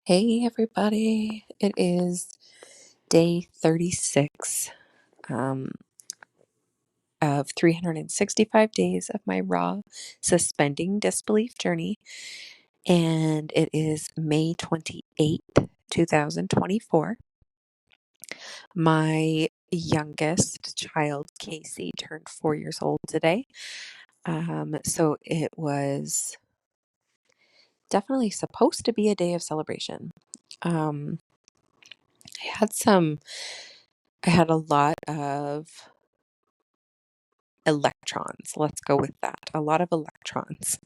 Hey everybody, it is day 36 um, of 365 days of my raw suspending disbelief journey, and it is May 28th, 2024. My youngest child, Casey, turned 4 years old today, so it was definitely supposed to be a day of celebration. Um, I had some I had a lot of electrons. Let's go with that. A lot of electrons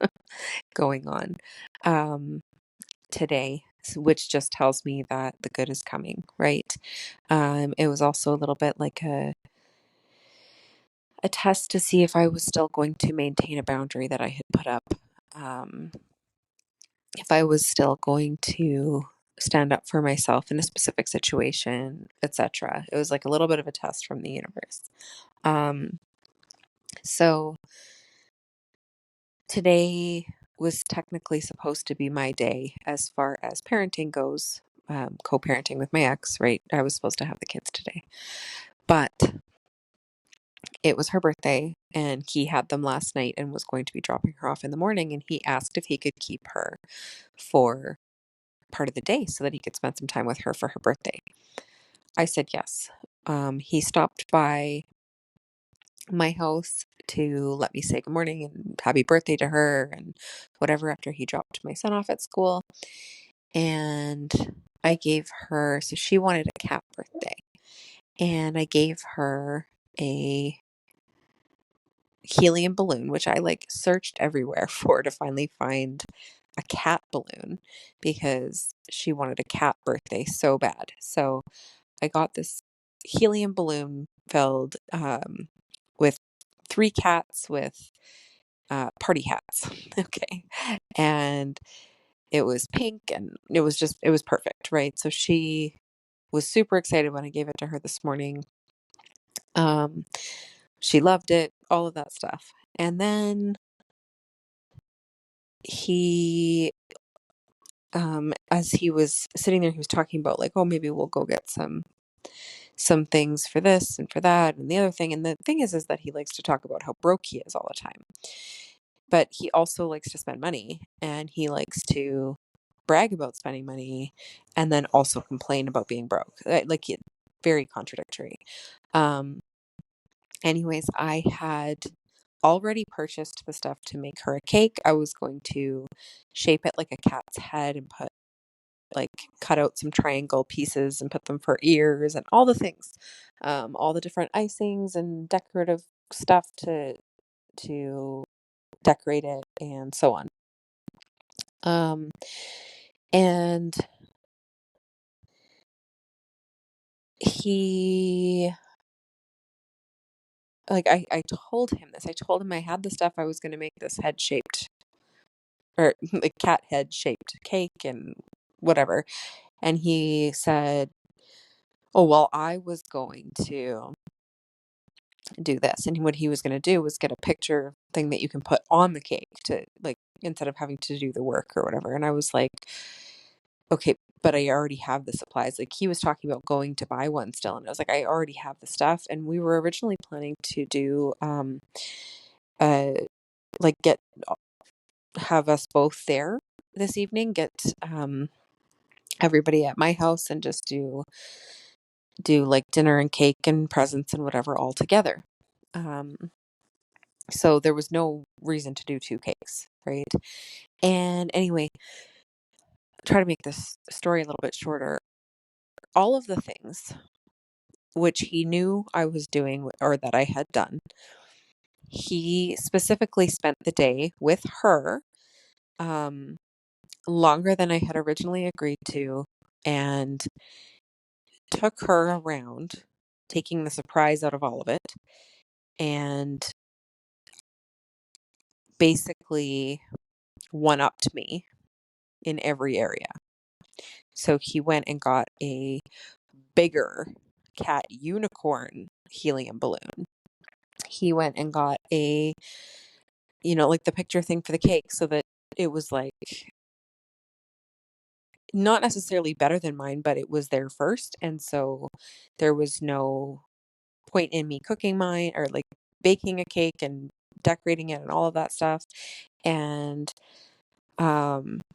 going on um, today, which just tells me that the good is coming, right? It was also a little bit like a test to see if I was still going to maintain a boundary that I had put up, um, if I was still going to stand up for myself in a specific situation, etc. It was like a little bit of a test from the universe. So today was technically supposed to be my day as far as parenting goes, co-parenting with my ex, right? I was supposed to have the kids today, but it was her birthday and he had them last night and was going to be dropping her off in the morning. And he asked if he could keep her for part of the day so that he could spend some time with her for her birthday. I said yes. He stopped by my house to let me say good morning and happy birthday to her and whatever after he dropped my son off at school. And I gave her, so she wanted a cat birthday, and I gave her a helium balloon, which I like searched everywhere for to finally find a cat balloon because she wanted a cat birthday so bad. So I got this helium balloon filled with three cats with party hats. Okay. And it was pink and it was perfect, right? So she was super excited when I gave it to her this morning. Um, she loved it, all of that stuff. And then he, as he was sitting there, he was talking about like, oh, maybe we'll go get some things for this and for that and the other thing. And the thing is that he likes to talk about how broke he is all the time. But he also likes to spend money and he likes to brag about spending money and then also complain about being broke. Like very contradictory. Um, Anyways, I had already purchased the stuff to make her a cake. I was going to shape it like a cat's head and cut out some triangle pieces and put them for ears and all the things, all the different icings and decorative stuff to decorate it and so on. Um, and he I told him this. I told him I had the stuff. I was going to make this head shaped or like cat head shaped cake and whatever. And he said, oh, well, I was going to do this. And what he was going to do was get a picture thing that you can put on the cake to like, instead of having to do the work or whatever. And I was like, okay, but I already have the supplies. Like he was talking about going to buy one still. And I was like, I already have the stuff. And we were originally planning to do, uh, like have us both there this evening, get, everybody at my house and just do like dinner and cake and presents and whatever all together. So there was no reason to do two cakes, right? And anyway, try to make this story a little bit shorter. All of the things which he knew I was doing or that I had done, he specifically spent the day with her, um, longer than I had originally agreed to, and took her around, taking the surprise out of all of it, and basically one-upped me in every area. So he went and got a bigger cat unicorn helium balloon. He went and got like the picture thing for the cake so that it was like not necessarily better than mine, but it was there first. And so there was no point in me cooking mine or like baking a cake and decorating it and all of that stuff. And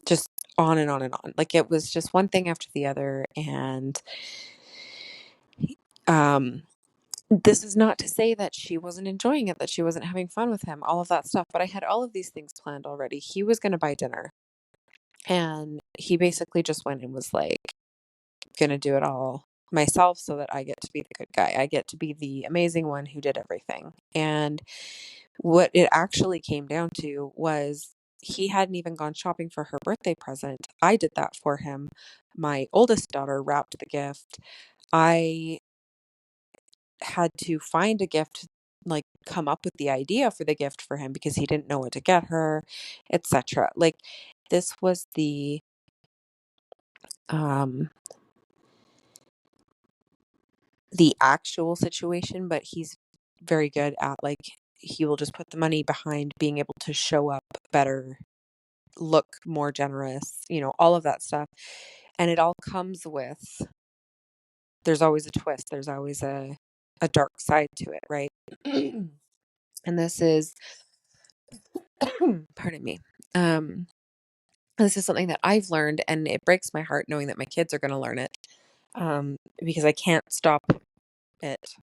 just on and on and on. Like it was just one thing after the other. And um this is not to say that she wasn't enjoying it, that she wasn't having fun with him, all of that stuff. But I had all of these things planned already. He was going to buy dinner, and he basically just went and was like, going to do it all myself so that I get to be the good guy. I get to be the amazing one who did everything. And what it actually came down to was he hadn't even gone shopping for her birthday present. I did that for him. My oldest daughter wrapped the gift. I had to find a gift, like come up with the idea for the gift for him because he didn't know what to get her, etc. Like this was um the actual situation, but he's very good at like he will just put the money behind being able to show up better, look more generous, all of that stuff. And it all comes with there's always a twist, there's always a dark side to it, right? And this is pardon me. This is something that I've learned, and it breaks my heart knowing that my kids are going to learn it. Because I can't stop it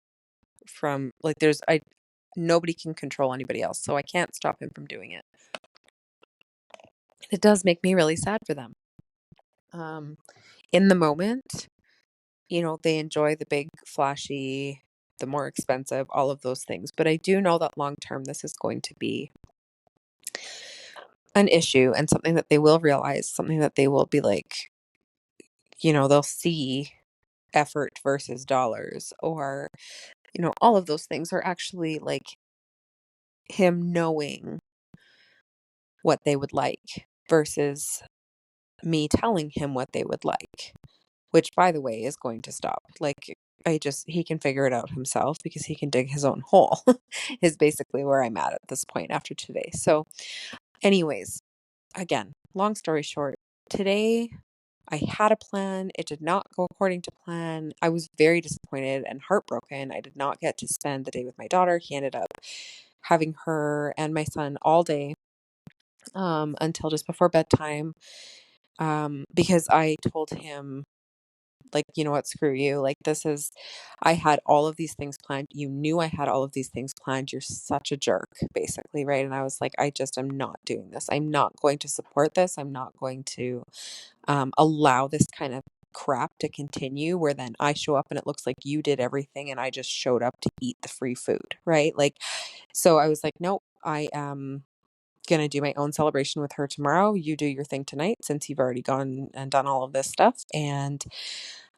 from like nobody can control anybody else, so I can't stop him from doing it. It does make me really sad for them. In the moment, they enjoy the big, flashy, the more expensive, all of those things. But I do know that long term, this is going to be an issue and something that they will realize, something that they will be like, they'll see effort versus dollars, or, all of those things are actually like him knowing what they would like versus me telling him what they would like, which by the way is going to stop. Like he can figure it out himself because he can dig his own hole is basically where I'm at this point after today. So anyways, again, long story short, today I had a plan. It did not go according to plan. I was very disappointed and heartbroken. I did not get to spend the day with my daughter. He ended up having her and my son all day until just before bedtime, because I told him, like, you know what, screw you. Like, I had all of these things planned. You knew I had all of these things planned. You're such a jerk, basically, right? And I was like, I just am not doing this. I'm not going to support this. I'm not going to allow this kind of crap to continue where then I show up and it looks like you did everything and I just showed up to eat the free food, right? Like, so I was like, nope, I am gonna do my own celebration with her tomorrow. You do your thing tonight since you've already gone and done all of this stuff. And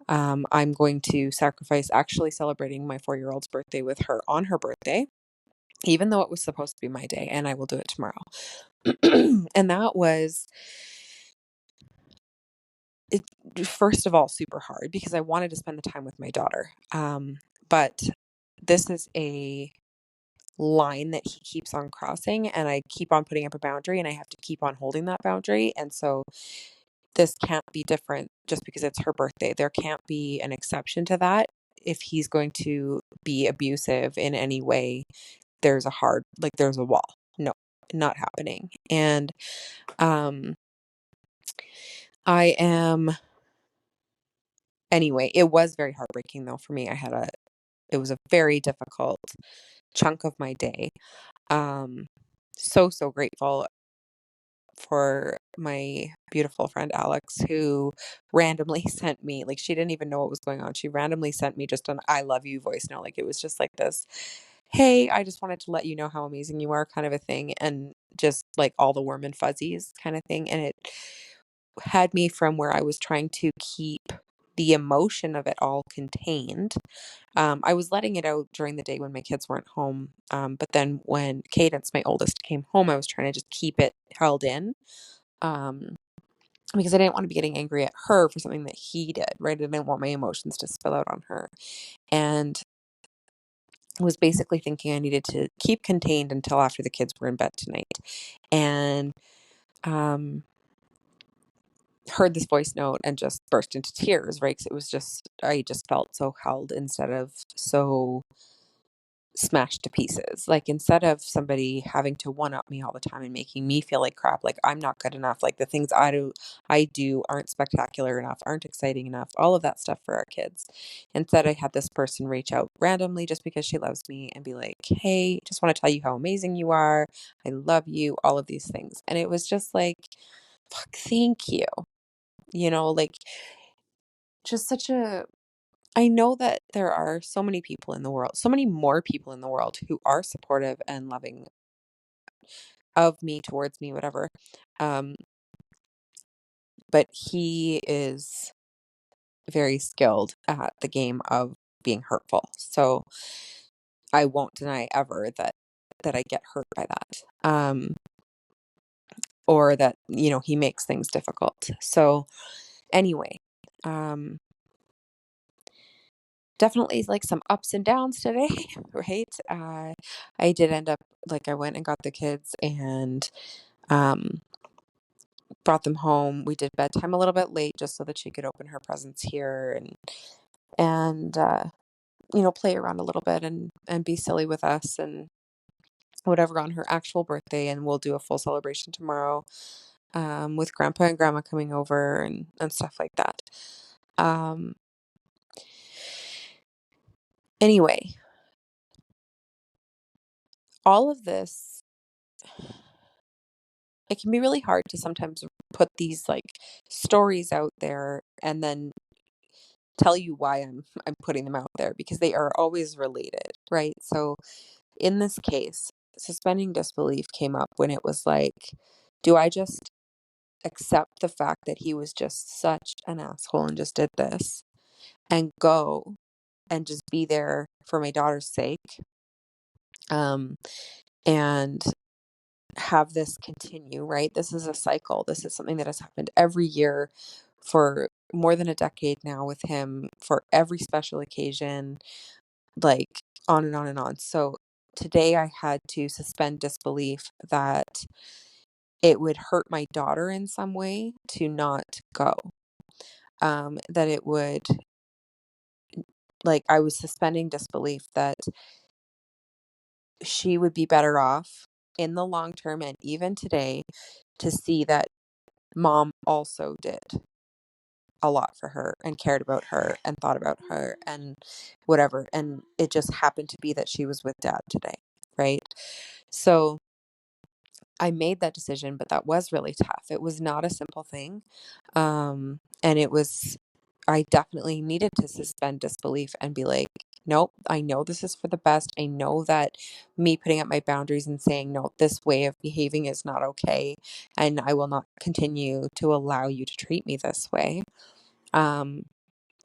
I'm going to sacrifice actually celebrating my 4-year-old's birthday with her on her birthday, even though it was supposed to be my day, and I will do it tomorrow. And that was it, first of all, super hard because I wanted to spend the time with my daughter. But this is a line that he keeps on crossing, and I keep on putting up a boundary, and I have to keep on holding that boundary. And so this can't be different just because it's her birthday. There can't be an exception to that. If he's going to be abusive in any way, there's a wall. No, not happening. And I am anyway, it was very heartbreaking though for me. It was a very difficult chunk of my day. So grateful for my beautiful friend Alex, who randomly sent me, like, she didn't even know what was going on. She randomly sent me just an I love you voice note. Like, it was just like this, hey, I just wanted to let you know how amazing you are kind of a thing. And just like all the warm and fuzzies kind of thing. And it had me from where I was trying to keep the emotion of it all contained. I was letting it out during the day when my kids weren't home. But then when Cadence, my oldest, came home, I was trying to just keep it held in. Because I didn't want to be getting angry at her for something that he did, right? I didn't want my emotions to spill out on her. And was basically thinking I needed to keep contained until after the kids were in bed tonight. And heard this voice note and just burst into tears, right? 'Cause it was just, I just felt so held instead of so smashed to pieces. Like, instead of somebody having to one up me all the time and making me feel like crap, like I'm not good enough, like the things I do aren't spectacular enough, aren't exciting enough, all of that stuff for our kids. Instead, I had this person reach out randomly just because she loves me and be like, "Hey, just want to tell you how amazing you are. I love you," all of these things. And it was just like, fuck, thank you. Like, just such a I know that there are so many people in the world, so many more people in the world who are supportive and loving of me, towards me, whatever. Um, but he is very skilled at the game of being hurtful. So I won't deny ever that I get hurt by that. Or that, he makes things difficult. So anyway, um, definitely like some ups and downs today, right? I did end up, like, I went and got the kids and um brought them home. We did bedtime a little bit late just so that she could open her presents here and play around a little bit and be silly with us and whatever on her actual birthday. And we'll do a full celebration tomorrow, with grandpa and grandma coming over and stuff like that. Um, anyway, all of this, it can be really hard to sometimes put these like stories out there and then tell you why I'm putting them out there, because they are always related, right? So in this case, suspending disbelief came up when it was like, do I just accept the fact that he was just such an asshole and just did this and go and just be there for my daughter's sake, um and have this continue, right? This is a cycle. This is something that has happened every year for more than a decade now with him, for every special occasion, like on and on and on. So today I had to suspend disbelief that it would hurt my daughter in some way to not go. That it would, like, I was suspending disbelief that she would be better off in the long term and even today to see that mom also did a lot for her and cared about her and thought about her and whatever. And it just happened to be that she was with dad today, right? So I made that decision, but that was really tough. It was not a simple thing. And I definitely needed to suspend disbelief and be like, nope, I know this is for the best. I know that me putting up my boundaries and saying, no, this way of behaving is not okay. And I will not continue to allow you to treat me this way. Um,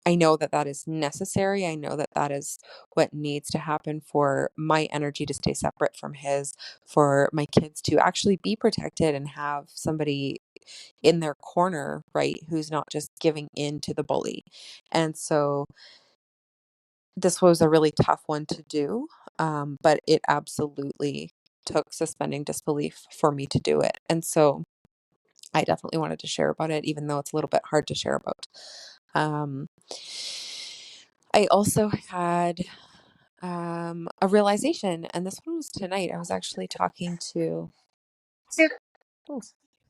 I know that that is necessary. I know that that is what needs to happen for my energy to stay separate from his, for my kids to actually be protected and have somebody in their corner, right, who's not just giving in to the bully. And so this was a really tough one to do, but it absolutely took suspending disbelief for me to do it. And so I definitely wanted to share about it, even though it's a little bit hard to share about. Um, I also had a realization, and this one was tonight. I was actually talking to. Oh,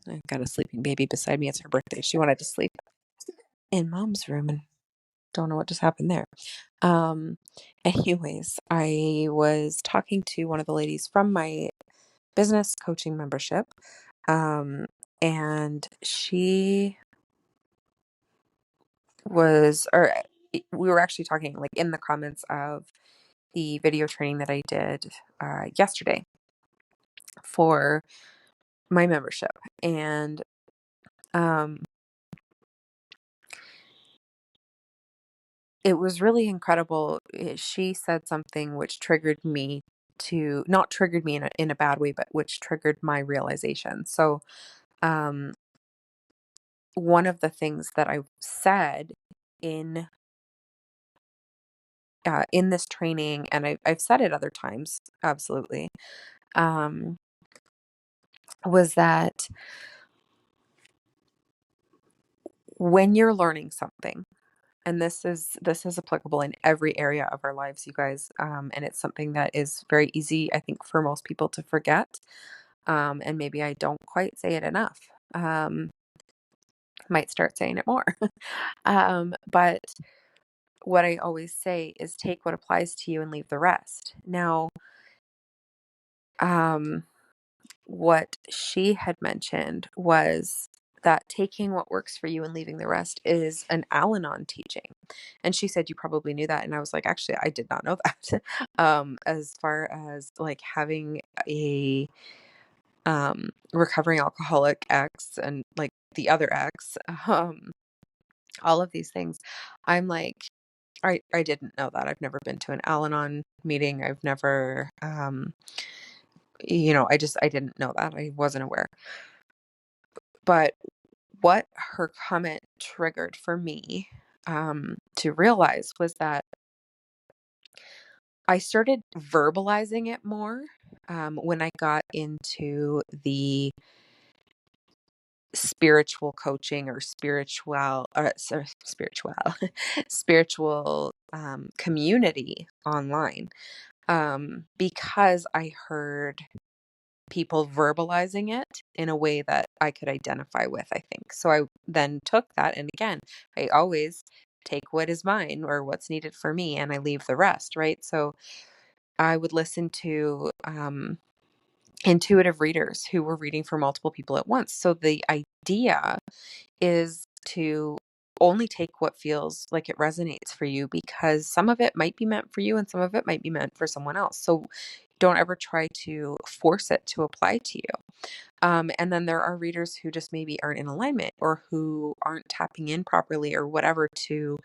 I got a sleeping baby beside me. It's her birthday. She wanted to sleep in mom's room, and don't know what just happened there. Um, anyways, I was talking to one of the ladies from my business coaching membership, um, and she we were actually talking like in the comments of the video training that I did yesterday for my membership. And it was really incredible. She said something which triggered me to not triggered me in a bad way, but which triggered my realization. So, um, one of the things that I said in in this training, and I've said it other times, absolutely, um, was that when you're learning something, and this is applicable in every area of our lives, you guys, and it's something that is very easy, I think, for most people to forget. And maybe I don't quite say it enough. Might start saying it more. But what I always say is take what applies to you and leave the rest. Now, um, what she had mentioned was that taking what works for you and leaving the rest is an Al-Anon teaching. And she said, you probably knew that. And I was like, actually, I did not know that. As far as like having a recovering alcoholic ex and like the other ex, all of these things, I'm like, I didn't know that. I've never been to an Al-Anon meeting. I've never, I didn't know that. I wasn't aware. But what her comment triggered for me to realize was that I started verbalizing it more when I got into the spiritual coaching or spiritual spiritual community online, because I heard people verbalizing it in a way that I could identify with, I think. So I then took that, and again, I always take what is mine or what's needed for me and I leave the rest, right? So I would listen to intuitive readers who were reading for multiple people at once. So the idea is to only take what feels like it resonates for you, because some of it might be meant for you and some of it might be meant for someone else. So don't ever try to force it to apply to you. And then there are readers who just maybe aren't in alignment or who aren't tapping in properly or whatever to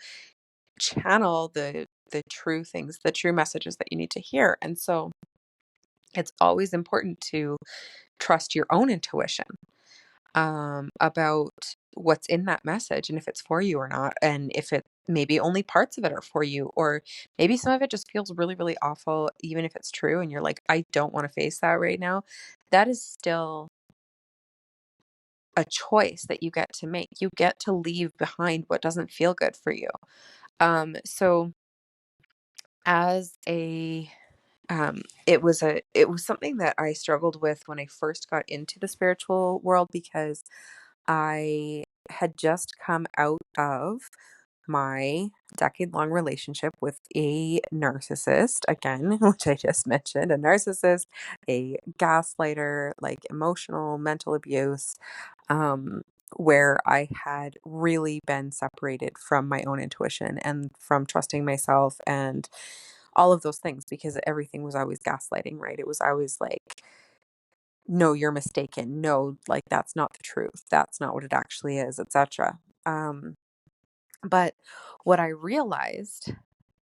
channel the true things, the true messages that you need to hear. And so it's always important to trust your own intuition about what's in that message and if it's for you or not. And if it maybe only parts of it are for you, or maybe some of it just feels really, really awful, even if it's true. And you're like, I don't want to face that right now. That is still a choice that you get to make. You get to leave behind what doesn't feel good for you. So as a it was something that I struggled with when I first got into the spiritual world, because I had just come out of my decade-long relationship with a narcissist, again, which I just mentioned, a narcissist, a gaslighter, like emotional, mental abuse, um, where I had really been separated from my own intuition and from trusting myself and all of those things, because everything was always gaslighting, right? It was always like, no, you're mistaken. No, like that's not the truth. That's not what it actually is, etc. But what I realized,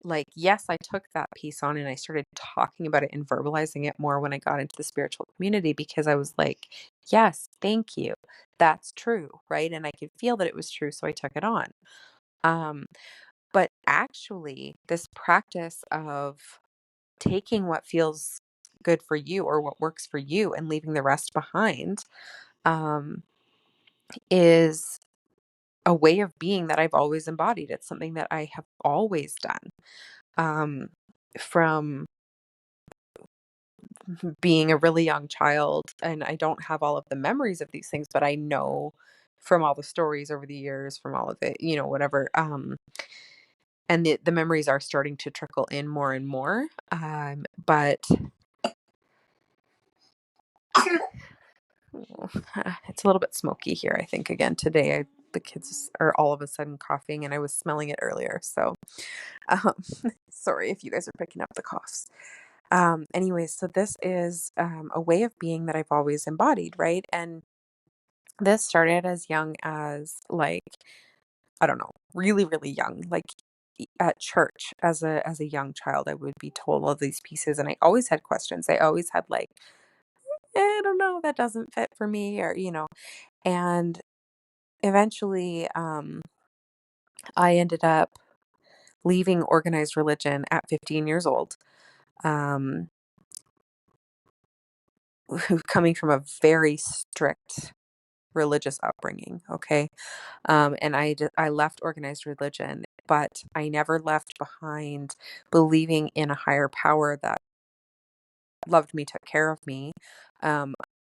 like, yes, I took that piece on and I started talking about it and verbalizing it more when I got into the spiritual community, because I was like, yes, thank you. That's true, right? And I could feel that it was true, so I took it on. Um, but actually, this practice of taking what feels good for you or what works for you and leaving the rest behind, um, is a way of being that I've always embodied. It's something that I have always done, um, from being a really young child. And I don't have all of the memories of these things, but I know from all the stories over the years, from all of it, whatever. And the memories are starting to trickle in more and more. But it's a little bit smoky here, I think, again today. The kids are all of a sudden coughing, and I was smelling it earlier. So, um, sorry if you guys are picking up the coughs. Anyways, so this is a way of being that I've always embodied, right? And this started as young as, like, I don't know, really, really young, like at church as a young child. I would be told all these pieces, and I always had questions. I always had like, I don't know, that doesn't fit for me, or and eventually, I ended up leaving organized religion at 15 years old, um, coming from a very strict religious upbringing. Okay. And I left organized religion, but I never left behind believing in a higher power that loved me, took care of me. Um,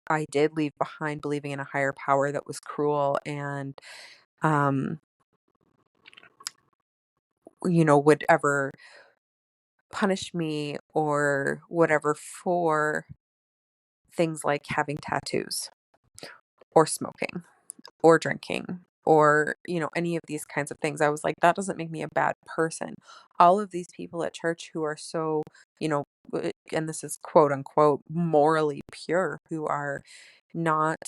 I did leave behind believing in a higher power that was cruel and, um, would ever punish me or whatever for things like having tattoos or smoking or drinking or, any of these kinds of things. I was like, that doesn't make me a bad person. All of these people at church who are so, you know, and this is quote unquote morally pure, who are not,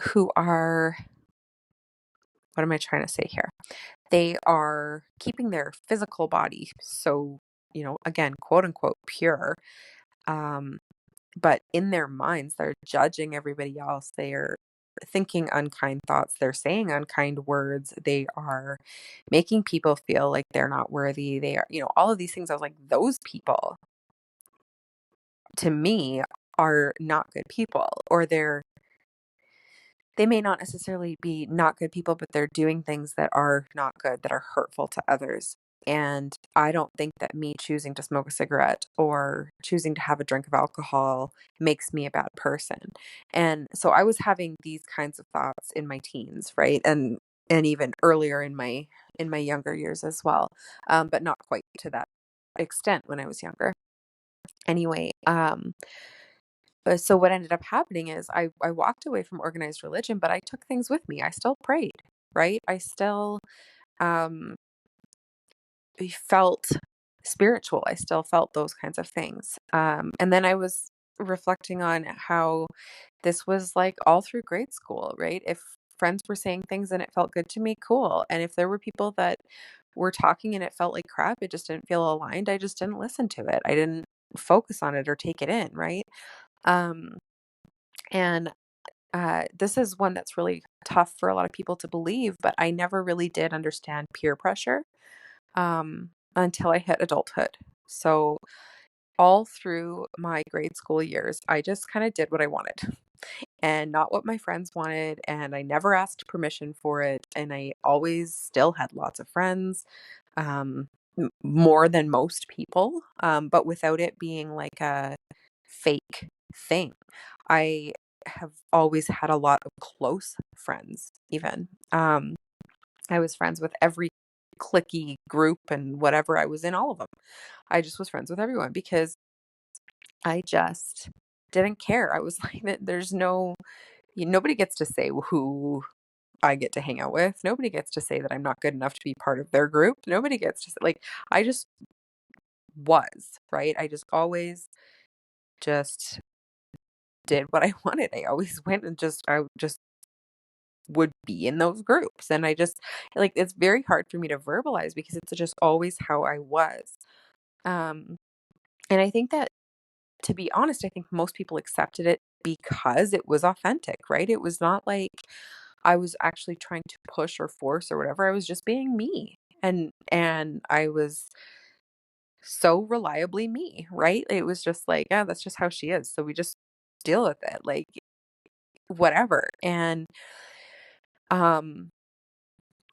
who are, what am I trying to say here? They are keeping their physical body so, again, quote unquote pure. Um, but in their minds, they're judging everybody else. They are thinking unkind thoughts. They're saying unkind words. They are making people feel like they're not worthy. They are, all of these things. I was like, those people to me are not good people, or they may not necessarily be not good people, but they're doing things that are not good, that are hurtful to others. And I don't think that me choosing to smoke a cigarette or choosing to have a drink of alcohol makes me a bad person. And so I was having these kinds of thoughts in my teens, right? And even earlier in my younger years as well. But not quite to that extent when I was younger. Anyway, so what ended up happening is I walked away from organized religion, but I took things with me. I still prayed, right? I still um felt spiritual. I still felt those kinds of things. And then I was reflecting on how this was like all through grade school, right? If friends were saying things and it felt good to me, cool. And if there were people that were talking and it felt like crap, it just didn't feel aligned, I just didn't listen to it. I didn't focus on it or take it in, right? Um, and this is one that's really tough for a lot of people to believe, but I never really did understand peer pressure until I hit adulthood. So all through my grade school years, I just kind of did what I wanted and not what my friends wanted. And I never asked permission for it. And I always still had lots of friends, um, more than most people, but without it being like a fake thing. I have always had a lot of close friends, even. I was friends with every clicky group and whatever. I was in all of them. I just was friends with everyone because I just didn't care. I was like, there's nobody gets to say who I get to hang out with. Nobody gets to say that I'm not good enough to be part of their group. Nobody gets to say, like, I just was, right? I just always just did what I wanted. I always went and I just would be in those groups. And I just like, it's very hard for me to verbalize because it's just always how I was. Um, and I think that, to be honest, I think most people accepted it because it was authentic, right? It was not like I was actually trying to push or force or whatever. I was just being me. And I was so reliably me, right? It was just like, yeah, that's just how she is. So we just deal with it, like whatever. And um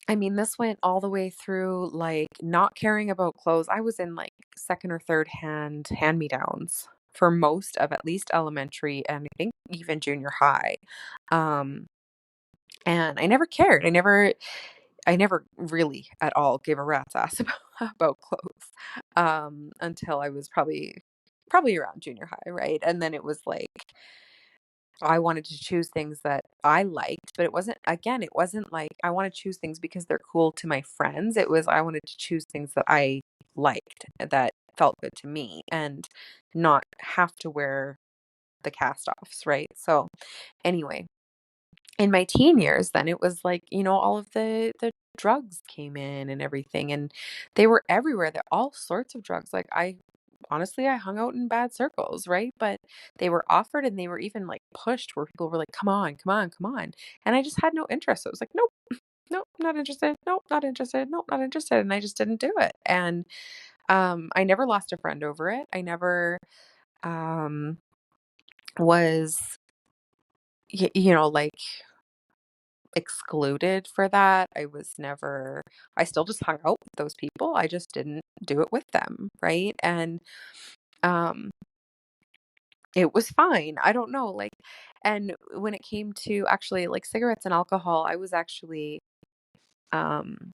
I mean, this went all the way through like not caring about clothes. I was in like second or third hand-me-downs for most of at least elementary and I think even junior high. Um, and I never cared. I never really at all gave a rat's ass about clothes. Until I was probably around junior high, right? And then it was like I wanted to choose things that I liked, but it wasn't like I want to choose things because they're cool to my friends. It was I wanted to choose things that I liked, that felt good to me, and not have to wear the cast offs, right? So, anyway, in my teen years, then it was like, all of the drugs came in and everything, and they were everywhere. There all sorts of drugs. Like I hung out in bad circles, right? But they were offered and they were even like pushed where people were like, come on, come on, come on. And I just had no interest. So it was like, nope, nope, not interested. Nope, not interested. Nope, not interested. And I just didn't do it. And I never lost a friend over it. I never um was, like excluded for that. I still just hung out with those people. I just didn't do it with them. Right. And, um, it was fine. I don't know. And when it came to actually like cigarettes and alcohol, I was actually, um,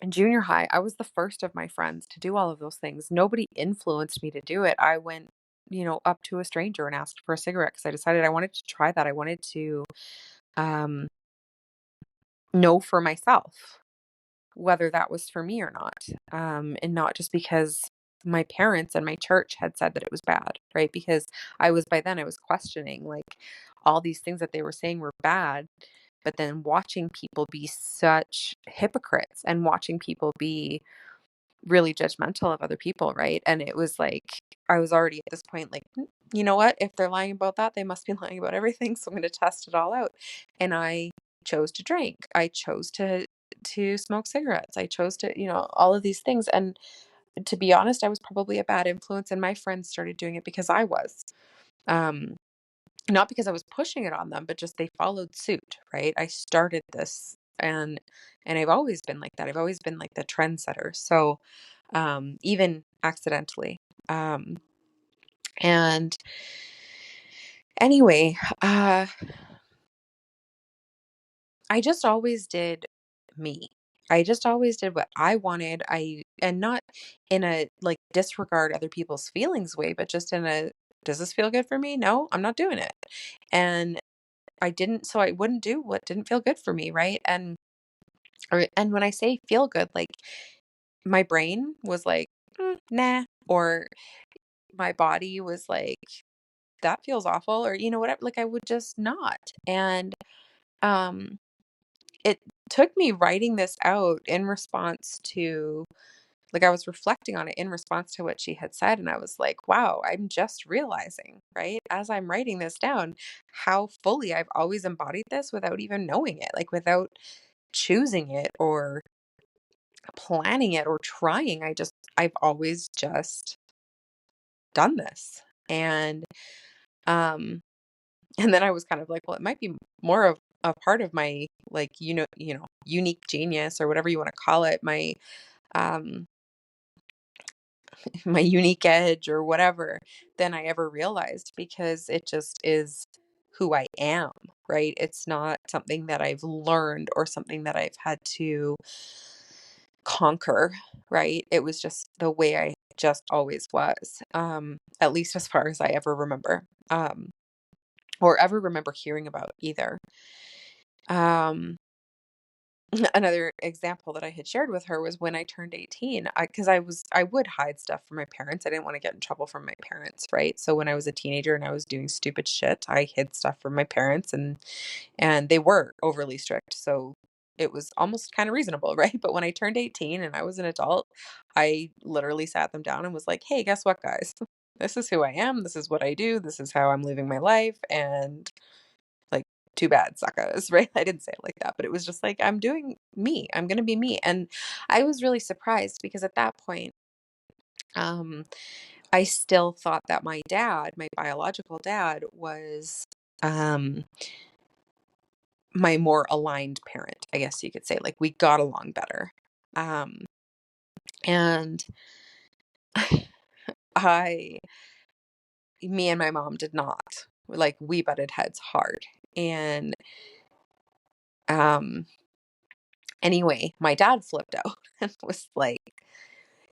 in junior high, I was the first of my friends to do all of those things. Nobody influenced me to do it. I went, up to a stranger and asked for a cigarette because I decided I wanted to try that. I wanted to, um, know for myself whether that was for me or not. And not just because my parents and my church had said that it was bad, right? Because by then I was questioning like all these things that they were saying were bad, but then watching people be such hypocrites and watching people be really judgmental of other people, right? And it was like I was already at this point like, You know what? If they're lying about that, they must be lying about everything, so I'm going to test it all out." And I chose to drink. I chose to smoke cigarettes. I chose to, all of these things. And to be honest, I was probably a bad influence and my friends started doing it because I was. Um Not because I was pushing it on them, but just they followed suit, right? I started this and I've always been like that. I've always been like the trendsetter. So, even accidentally. And anyway, I just always did me. I just always did what I wanted. And not in a like disregard other people's feelings way, but just in a, does this feel good for me? No, I'm not doing it. And so I wouldn't do what didn't feel good for me, right? And when I say feel good, like my brain was like, nah, or my body was like, that feels awful, or whatever. Like I would just not. And um, it took me writing this out in response to, like, I was reflecting on it in response to what she had said, and I was like, wow, I'm just realizing, right, as I'm writing this down, how fully I've always embodied this without even knowing it, like without choosing it or planning it or trying. I've always just done this. Um, and then I was kind of like, well, it might be more of a part of my like, unique genius or whatever you want to call it, um my unique edge or whatever than I ever realized because it just is who I am, right? It's not something that I've learned or something that I've had to conquer, right? It was just the way I just always was, at least as far as I ever remember, or ever remember hearing about either. Um, Another example that I had shared with her was when I turned 18, because I would hide stuff from my parents. I didn't want to get in trouble from my parents, right? So when I was a teenager and I was doing stupid shit, I hid stuff from my parents and they were overly strict. So it was almost kind of reasonable, right? But when I turned 18 and I was an adult, I literally sat them down and was like, "Hey, guess what, guys? This is who I am. This is what I do. This is how I'm living my life. And like, too bad, suckers," right? I didn't say it like that, but it was just like, I'm doing me. I'm gonna be me. And I was really surprised because at that point, um, I still thought that my biological dad, was um my more aligned parent, I guess you could say. Like we got along better. Um, and I me and my mom did not. Like we butted heads hard. And um anyway, my dad flipped out and was like,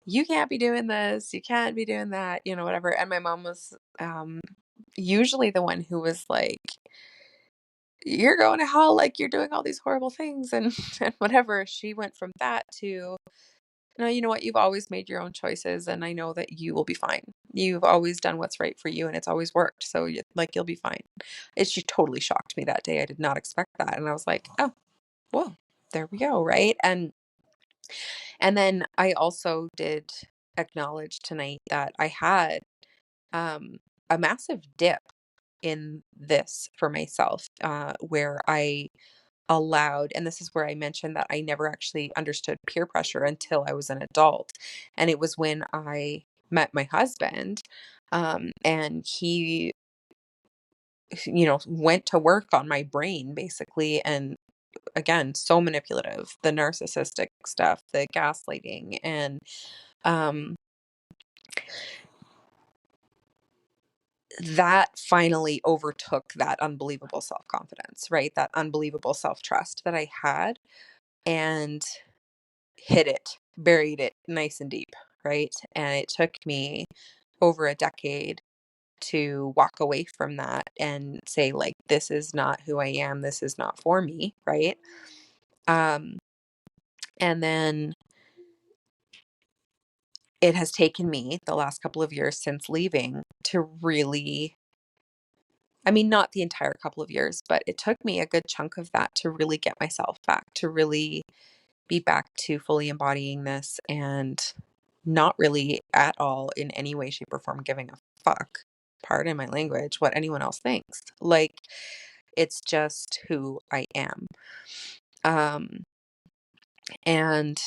"You can't be doing this, you can't be doing that," whatever. And my mom was usually the one who was like, "You're going to hell, like you're doing all these horrible things," and and whatever. She went from that to, "No, you know what? You've always made your own choices, and I know that you will be fine. You've always done what's right for you, and it's always worked. So, you'll be fine." She totally shocked me that day. I did not expect that, and I was like, "Oh, well, there we go, right?" And then I also did acknowledge tonight that I had, um, a massive dip in this for myself, where I allowed, and this is where I mentioned that I never actually understood peer pressure until I was an adult. And it was when I met my husband, and he went to work on my brain basically. And again, so manipulative, the narcissistic stuff, the gaslighting, and um, that finally overtook that unbelievable self-confidence, right? That unbelievable self-trust that I had, and hid it, buried it nice and deep, right? And it took me over a decade to walk away from that and say, like, this is not who I am. This is not for me, right? Um, and then it has taken me the last couple of years since leaving to really, I mean, not the entire couple of years, but it took me a good chunk of that to really get myself back, to really be back to fully embodying this and not really at all in any way, shape, or form giving a fuck, pardon my language, what anyone else thinks. Like, it's just who I am. Um, and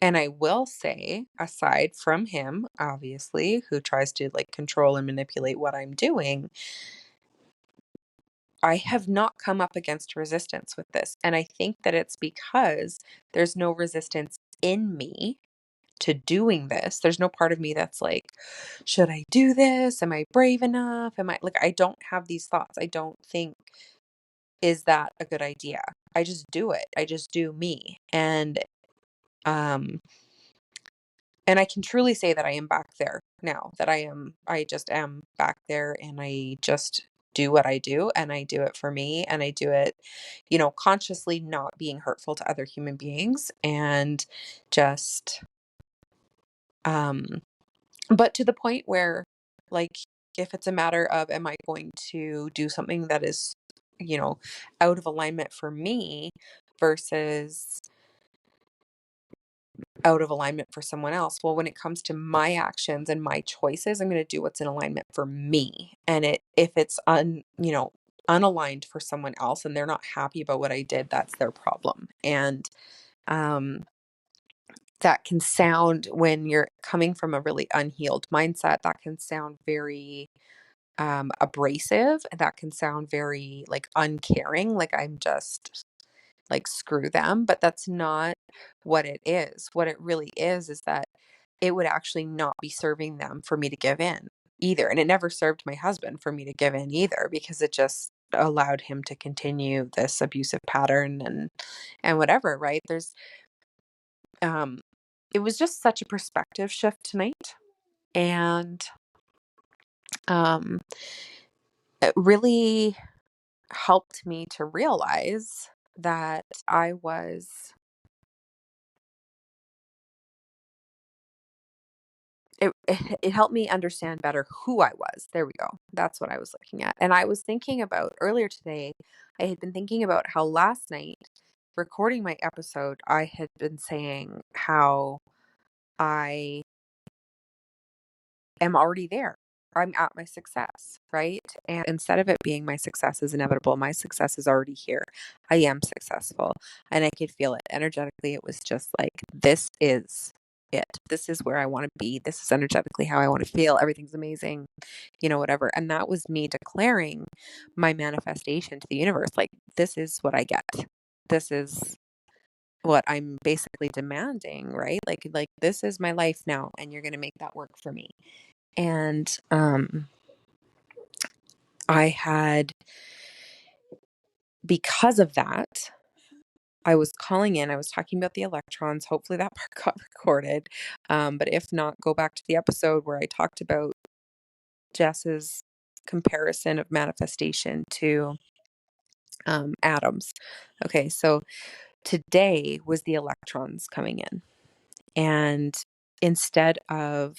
I will say, aside from him, obviously, who tries to like control and manipulate what I'm doing, I have not come up against resistance with this. And I think that it's because there's no resistance in me to doing this. There's no part of me that's like, should I do this? Am I brave enough? Am I like, I don't have these thoughts. I don't think, is that a good idea? I just do it. I just do me. Um, and I can truly say that I am back there now, that I just am back there, and I just do what I do, and I do it for me, and I do it, consciously, not being hurtful to other human beings, and just, um, but to the point where, like, if it's a matter of, am I going to do something that is, you know, out of alignment for me versus out of alignment for someone else. Well, when it comes to my actions and my choices, I'm going to do what's in alignment for me. And if it's unaligned for someone else and they're not happy about what I did, that's their problem. And um that can sound, when you're coming from a really unhealed mindset, that can sound very abrasive. That can sound very like uncaring, like I'm just like, screw them, but that's not what it is. What it really is that it would actually not be serving them for me to give in either. And it never served my husband for me to give in either, because it just allowed him to continue this abusive pattern and whatever, right? Um it was just such a perspective shift tonight. And um it really helped me to realize that I was it helped me understand better who I was. There we go. That's what I was looking at. And I was thinking about earlier today, I had been thinking about how last night, recording my episode, I had been saying how I am already there. I'm at my success, right? And instead of it being my success is inevitable, my success is already here. I am successful, and I could feel it energetically. It was just like, this is it. This is where I want to be. This is energetically how I want to feel. Everything's amazing, whatever. And that was me declaring my manifestation to the universe. Like, this is what I get. This is what I'm basically demanding, right? Like this is my life now, and you're going to make that work for me. And I had, because of that, I was calling in, I was talking about the electrons. Hopefully that part got recorded. But if not, go back to the episode where I talked about Jess's comparison of manifestation to atoms. Okay, so today was the electrons coming in. And instead of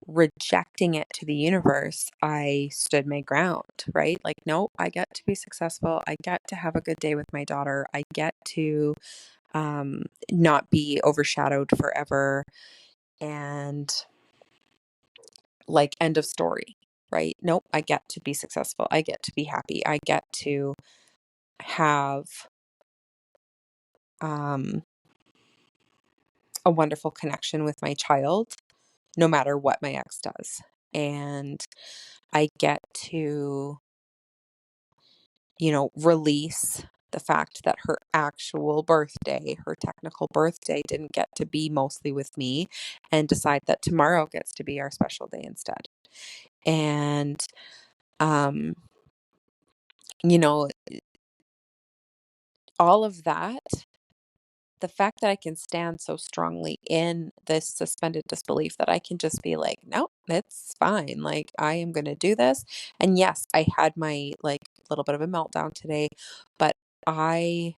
rejecting it to the universe, I stood my ground, right? Like, no, I get to be successful. I get to have a good day with my daughter. I get to not be overshadowed forever. And like, end of story, right? Nope, I get to be successful. I get to be happy. I get to have um, a wonderful connection with my child, no matter what my ex does. And I get to release the fact that her actual birthday, her technical birthday, didn't get to be mostly with me, and decide that tomorrow gets to be our special day instead. And, um, you know, all of that, the fact that I can stand so strongly in this suspended disbelief that I can just be like, no, it's fine. Like, I am going to do this. And yes, I had my like little bit of a meltdown today, but I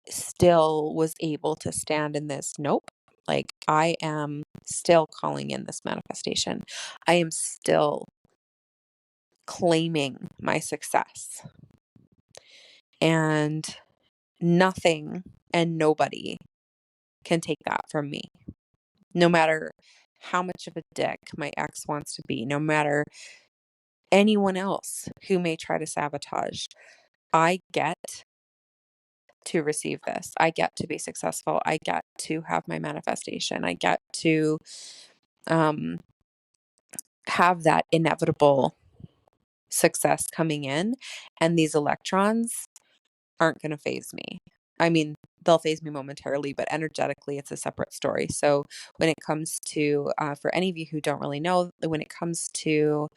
still was able to stand in this. Nope. Like, I am still calling in this manifestation. I am still claiming my success. And nothing and nobody can take that from me. No matter how much of a dick my ex wants to be, no matter anyone else who may try to sabotage, I get to receive this. I get to be successful. I get to have my manifestation. I get to um, have that inevitable success coming in. And these electrons aren't going to phase me. I mean, they'll phase me momentarily, but energetically, it's a separate story. So when it comes to, for any of you who don't really know, when it comes to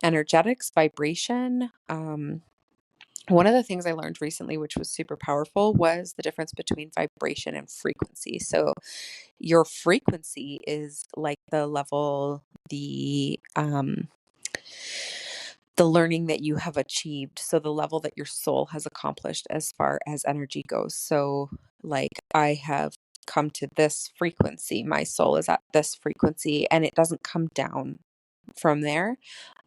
energetics, vibration, one of the things I learned recently, which was super powerful, was the difference between vibration and frequency. So your frequency is like the level, the learning that you have achieved. So the level that your soul has accomplished as far as energy goes. So like, I have come to this frequency. My soul is at this frequency, and it doesn't come down from there.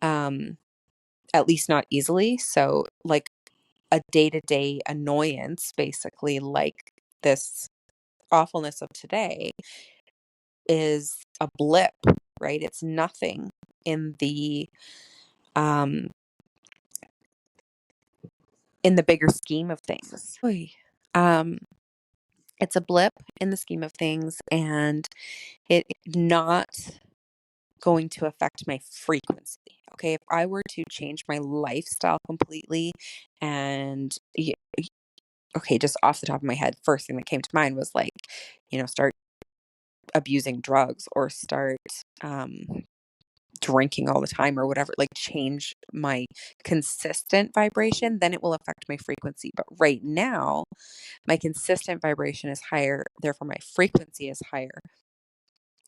At least not easily. So like, a day-to-day annoyance, basically, like this awfulness of today, is a blip, right? It's nothing in the um bigger scheme of things. Um, it's a blip in the scheme of things, and it not going to affect my frequency. Okay, if I were to change my lifestyle completely, and okay, just off the top of my head, first thing that came to mind was like, start abusing drugs, or start drinking all the time, or whatever, like change my consistent vibration, then it will affect my frequency. But right now, my consistent vibration is higher, therefore my frequency is higher.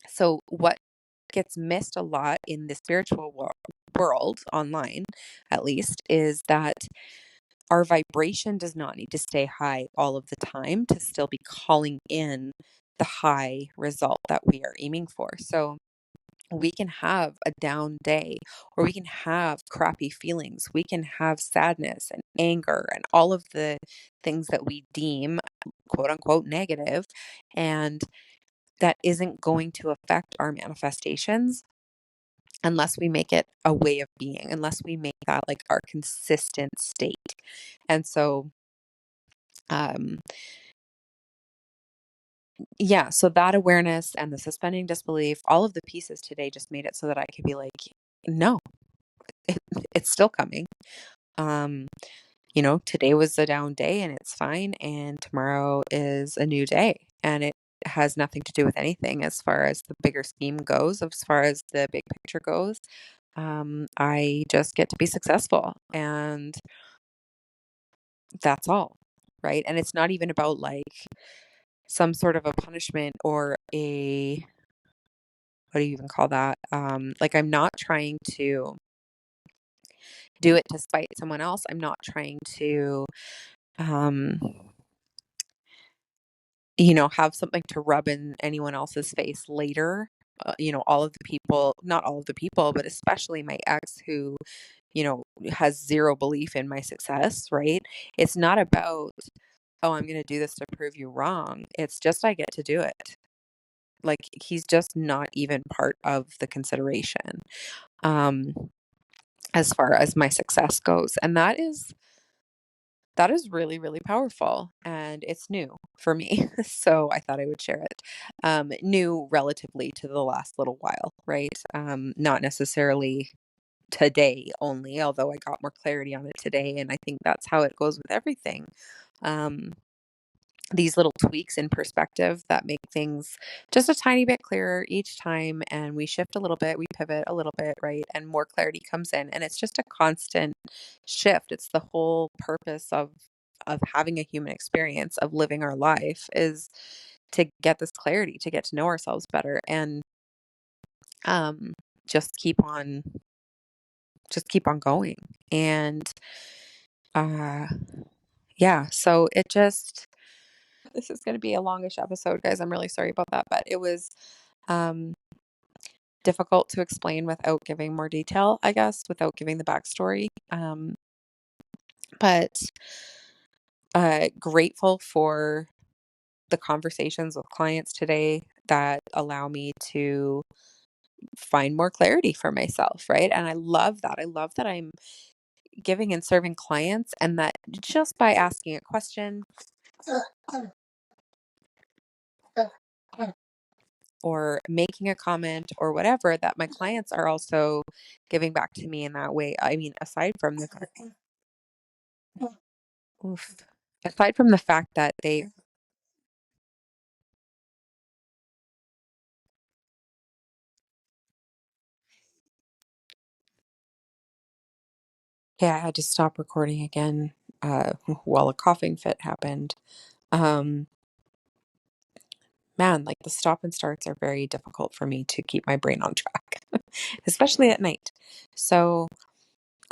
So what gets missed a lot in the spiritual world, online at least, is that our vibration does not need to stay high all of the time to still be calling in the high result that we are aiming for. So we can have a down day, or we can have crappy feelings. We can have sadness and anger and all of the things that we deem quote unquote negative. And that isn't going to affect our manifestations unless we make it a way of being, unless we make that like our consistent state. And so, um, yeah, so that awareness and the suspending disbelief, all of the pieces today just made it so that I could be like, no, it, it's still coming. Um, today was a down day, and it's fine. And tomorrow is a new day, and it has nothing to do with anything as far as the bigger scheme goes, as far as the big picture goes. I just get to be successful, and that's all. Right. And it's not even about like some sort of a punishment, or what do you even call that? Like, I'm not trying to do it to spite someone else. I'm not trying to, um, have something to rub in anyone else's face later. All of the people, not all of the people, but especially my ex, who, has zero belief in my success, right? It's not about, oh, I'm going to do this to prove you wrong. It's just, I get to do it. Like, he's just not even part of the consideration, um, as far as my success goes. And that is really, really powerful, and it's new for me. So I thought I would share it. New relatively to the last little while, right? Not necessarily today only, although I got more clarity on it today. And I think that's how it goes with everything. Um, these little tweaks in perspective that make things just a tiny bit clearer each time. And we shift a little bit, we pivot a little bit, right? And more clarity comes in. And it's just a constant shift. It's the whole purpose of having a human experience, of living our life, is to get this clarity, to get to know ourselves better, and um just keep on going. And uh yeah, so it just this is going to be a longish episode, guys. I'm really sorry about that, but it was um difficult to explain without giving more detail, I guess, without giving the backstory. But grateful for the conversations with clients today that allow me to find more clarity for myself, right? And I love that. I love that I'm giving and serving clients, and that just by asking a question or making a comment or whatever, that my clients are also giving back to me in that way. I mean, oof, aside from the fact that they, yeah, I had to stop recording again while a coughing fit happened. Um, Man, like the stop and starts are very difficult for me to keep my brain on track, especially at night. So,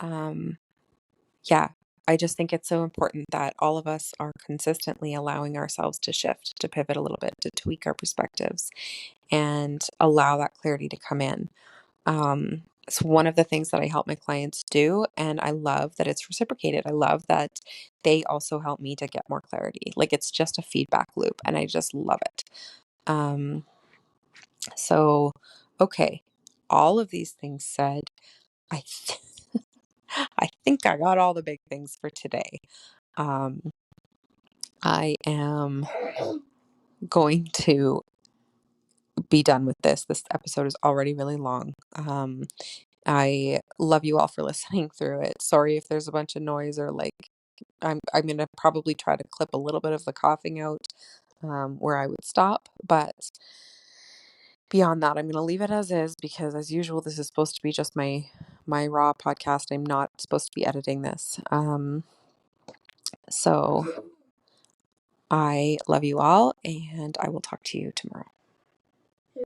um, yeah, I just think it's so important that all of us are consistently allowing ourselves to shift, to pivot a little bit, to tweak our perspectives, and allow that clarity to come in. It's one of the things that I help my clients do, and I love that it's reciprocated. I love that they also help me to get more clarity. Like it's just a feedback loop, and I just love it. Um, so, okay, all of these things said, I th- I think I got all the big things for today. Um, I am going to be done with this. This episode is already really long. I love you all for listening through it. Sorry if there's a bunch of noise, or like I'm gonna probably try to clip a little bit of the coughing out where I would stop, but beyond that, I'm gonna leave it as is, because as usual, this is supposed to be just my raw podcast. I'm not supposed to be editing this. So I love you all, and I will talk to you tomorrow.